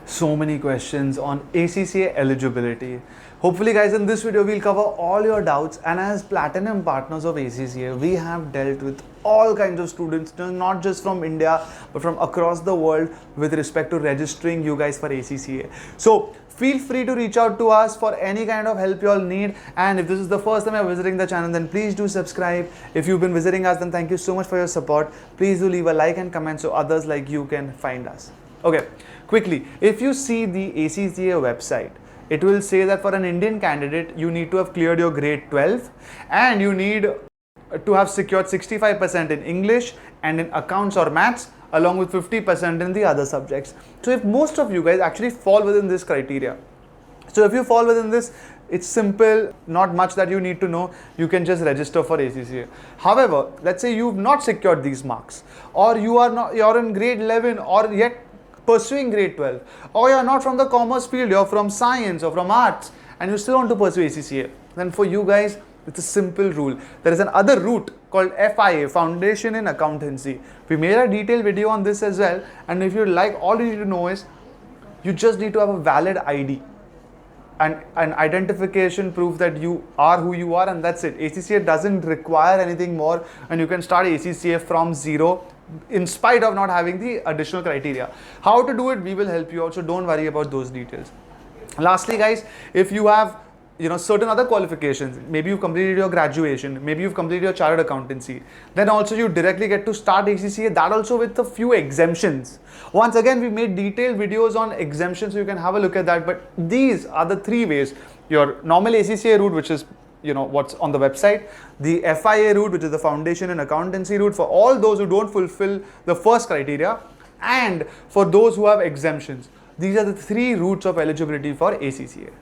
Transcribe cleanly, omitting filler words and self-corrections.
So many questions on ACCA eligibility. Hopefully guys, in this video we'll cover all your doubts, and as platinum partners of ACCA we have dealt with all kinds of students, not just from India but from across the world with respect to registering you guys for ACCA. So feel free to reach out to us for any kind of help you all need, and if this is the first time you're visiting the channel, then please do subscribe. If you've been visiting us, then thank you so much for your support. Please do leave a like and comment so others like you can find us. Okay, quickly, if you see the ACCA website, it will say that for an Indian candidate, you need to have cleared your grade 12 and you need to have secured 65% in English and in accounts or maths, along with 50% in the other subjects. So if most of you guys actually fall within this criteria, so if you fall within this, it's simple, not much that you need to know. You can just register for ACCA. However, let's say you've not secured these marks, or you're in grade 11 or yet pursuing grade 12, or you're not from the commerce field, you're from science or from arts, and you still want to pursue ACCA, then for you guys, it's a simple rule. There is another route called FIA, Foundation in Accountancy. We made a detailed video on this as well, and if you like, all you need to know is you just need to have a valid ID and an identification proof that you are who you are, and that's it. ACCA doesn't require anything more, and you can start ACCA from zero in spite of not having the additional criteria. How to do it, we will help you out, so don't worry about those details. Lastly guys, if you have certain other qualifications, maybe you've completed your graduation, maybe you've completed your chartered accountancy, then also you directly get to start ACCA, that also with a few exemptions. Once again, we made detailed videos on exemptions, so you can have a look at that, but these are the three ways: your normal ACCA route, which is what's on the website, the FIA route, which is the foundation and accountancy route for all those who don't fulfill the first criteria, and for those who have exemptions. These are the three routes of eligibility for ACCA.